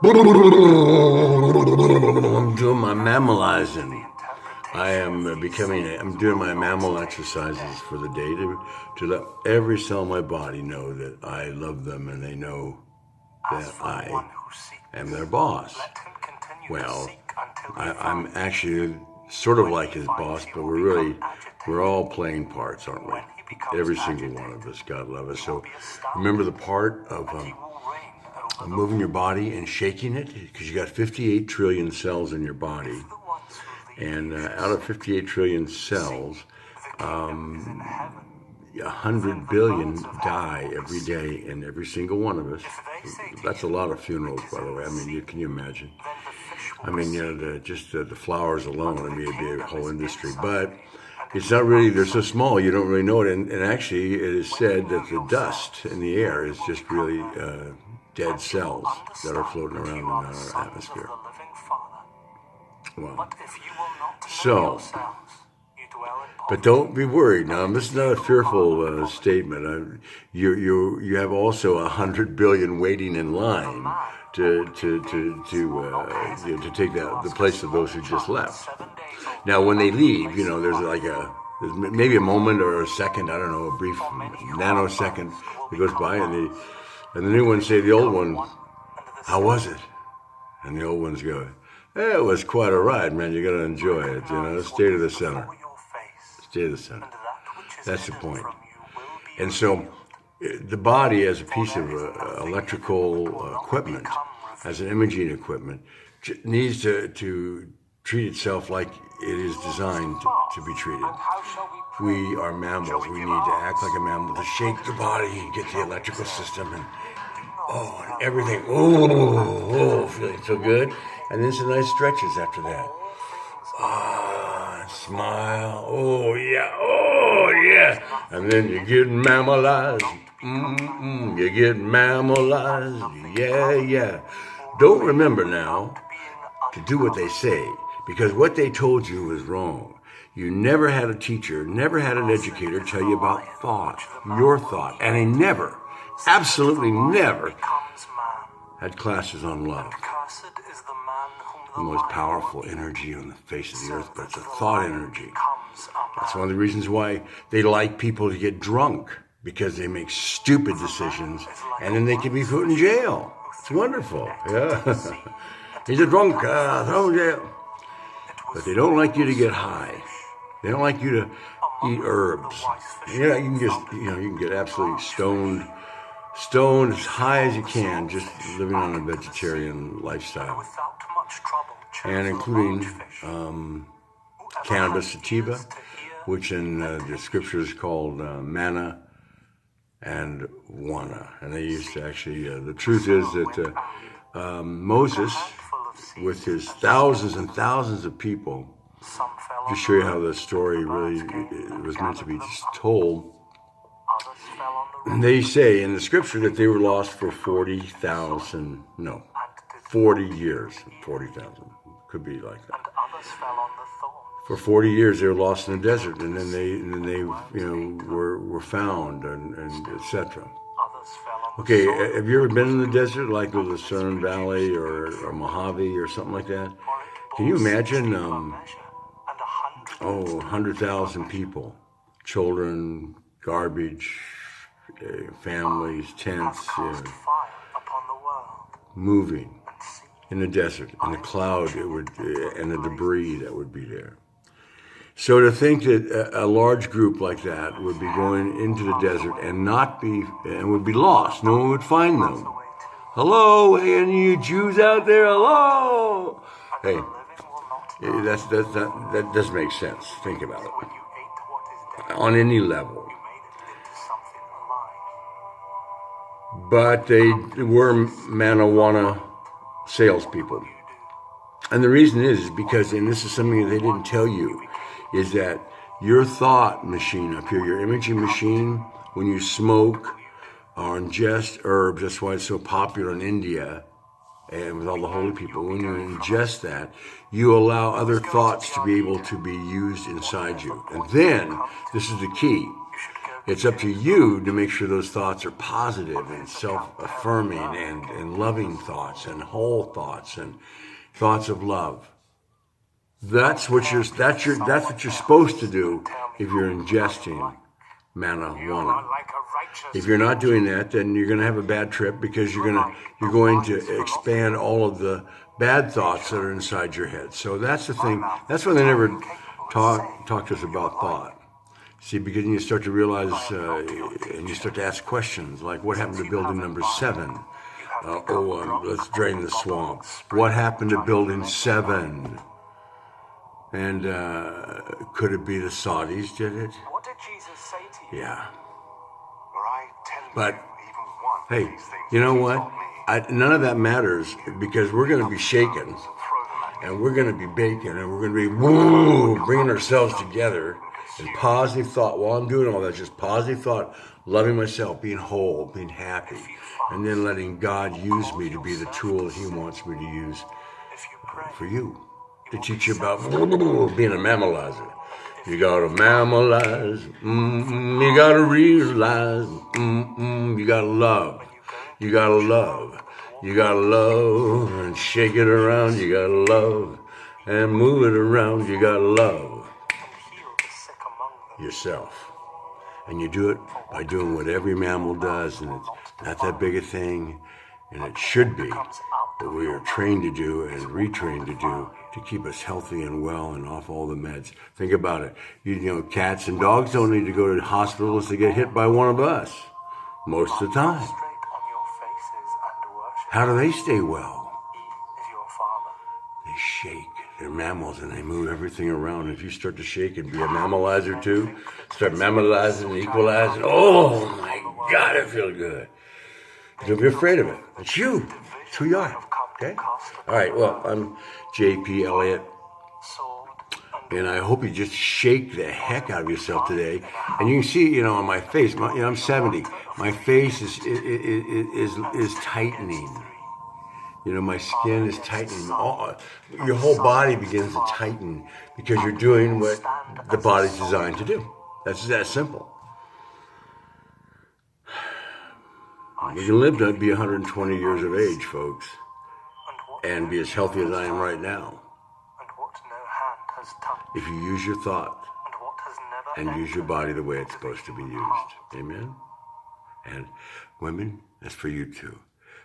I'm doing my mammalizing. I'm doing my mammal exercises for the day to let every cell in my body know that I love them and they know that I am their boss. Well, I'm actually sort of like his boss, but we're all playing parts, aren't we? Every single one of us, God love us. So remember the part of moving your body and shaking it, because you got 58 trillion cells in your body. And out of 58 trillion cells, 100 billion die every day in every single one of us. That's a lot of funerals, by the way. I mean, can you imagine? I mean, the flowers alone, I mean, it'd be a whole industry. But it's not really, they're so small, you don't really know it. And actually, it is said that the dust in the air is just really dead cells that are floating around in our atmosphere. Well, so, but don't be worried. Now, this is not a fearful statement. You have also 100 billion waiting in line to take the place of those who just left. Now, when they leave, there's maybe a moment or a second, I don't know, a brief nanosecond that goes by, and the new ones say to the old one, "How was it?" And the old ones go, "It was quite a ride, man. You got to enjoy it. Stay to the center. Stay to the center." That's the point. And so, the body, as a piece of electrical equipment, as an imaging equipment, needs to treat itself like it is designed to be treated. We are mammals. We need to act like a mammal, to shake the body and get the electrical system and everything. Feeling so good. And then some nice stretches after that. Smile. Oh yeah. And then you get mammalized. You get mammalized. Yeah. Don't remember now to do what they say, because what they told you was wrong. You never had a teacher, never had an educator tell you about thought, your thought. And they never, absolutely never, had classes on love. The most powerful energy on the face of the earth, but it's a thought energy. That's one of the reasons why they like people to get drunk, because they make stupid decisions and then they can be put in jail. It's wonderful. Yeah. He's a drunk, throw him in jail. But they don't like you to get high. They don't like you to eat herbs. You can get absolutely stoned as high as you can, just living on a vegetarian lifestyle. And including cannabis sativa, which in the scriptures is called manna and wana. And they used to actually, the truth is that Moses, with his thousands and thousands of people, to show you how the story really was meant to be told, they say in the scripture that they were lost for 40 years, 40,000, could be like that. For 40 years they were lost in the desert, and then they were found and etc. Okay, have you ever been in the desert, like the Lucerne Valley or Mojave or something like that? Can you imagine, 100,000 people, children, garbage, families, tents, moving in the desert, and the cloud and the debris that would be there. So to think that a large group like that would be going into the desert and would be lost, no one would find them. Hello, hey, any of you Jews out there? Hello. Hey, that doesn't make sense. Think about it on any level. But they were marijuana salespeople. And the reason is because, and this is something that they didn't tell you, is that your thought machine up here, your imaging machine, when you smoke or ingest herbs, that's why it's so popular in India and with all the holy people, when you ingest that, you allow other thoughts to be able to be used inside you. And then, this is the key, It's up to you to make sure those thoughts are positive and self-affirming and loving thoughts and whole thoughts and thoughts of love. That's what you're supposed to do if you're ingesting marijuana. If you're not doing that, then you're going to have a bad trip because you're going to expand all of the bad thoughts that are inside your head. So that's the thing. That's why they never talk to us about thought. See, because you start to realize and you start to ask questions like, what happened to building number 7? Let's drain the swamp. What happened to building 7? And could it be the Saudis did it? What did Jesus say to you? Yeah. But hey, you know what? None of that matters because we're going to be shaken and we're going to be baking and we're going to be bringing ourselves together in positive thought. While I'm doing all that, just positive thought, loving myself, being whole, being happy, and then letting God use me to be the tool He wants me to use for you, to teach you about being a mammalizer. You gotta mammalize, you gotta realize, you gotta love, you gotta love, you gotta love, and shake it around, you gotta love, and move it around, you gotta love yourself. And you do it by doing what every mammal does, and it's not that big a thing, and it should be, but we are trained to do and retrained to do to keep us healthy and well and off all the meds. Think about it. You know, cats and dogs don't need to go to hospitals to get hit by one of us most of the time. How do they stay well? They shake. They're mammals and they move everything around. If you start to shake and be a mammalizer too, start mammalizing and equalizing, oh my God, it feels good. Don't be afraid of it. It's you. It's who you are. Okay? All right, well, I'm JP Elliott, and I hope you just shake the heck out of yourself today. And you can see, on my face, I'm 70. My face is tightening. My skin is tightening. Your whole body begins to tighten because you're doing what the body's designed to do. That's that simple. We can live to be 120 years of age, folks, and be as healthy as I am right now. If you use your thought and use your body the way it's supposed to be used. Amen? And women, that's for you too.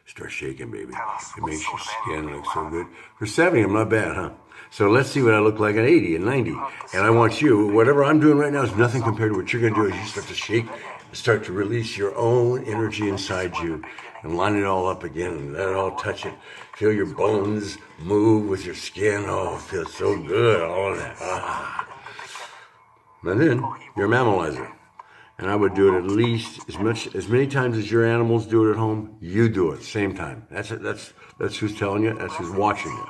Start shaking, baby. It makes your skin look so good. For 70, I'm not bad, huh? So let's see what I look like at 80 and 90. And I want you, whatever I'm doing right now is nothing compared to what you're going to do as you start to shake, start to release your own energy inside you and line it all up again and let it all touch it. Feel your bones move with your skin. Oh, it feels so good, all of that. Ah. And then you're a mammalizer. And I would do it at least as many times as your animals do it at home, you do it at the same time. That's who's telling you, that's who's watching you.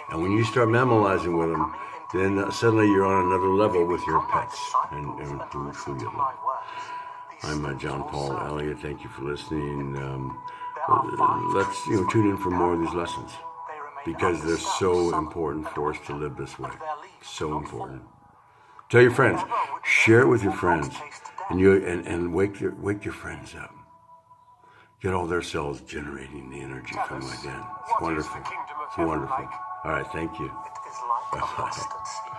And when you start mammalizing with them, then suddenly you're on another level with your pets and who you love. I'm John Paul Elliott. Thank you for listening. Let's tune in for more of these lessons because they're so important for us to live this way. So important. Tell your friends. Share it with your friends. And wake your friends up. Get all their cells generating the energy from within. It's wonderful. It's wonderful. All right, thank you. Bye-bye.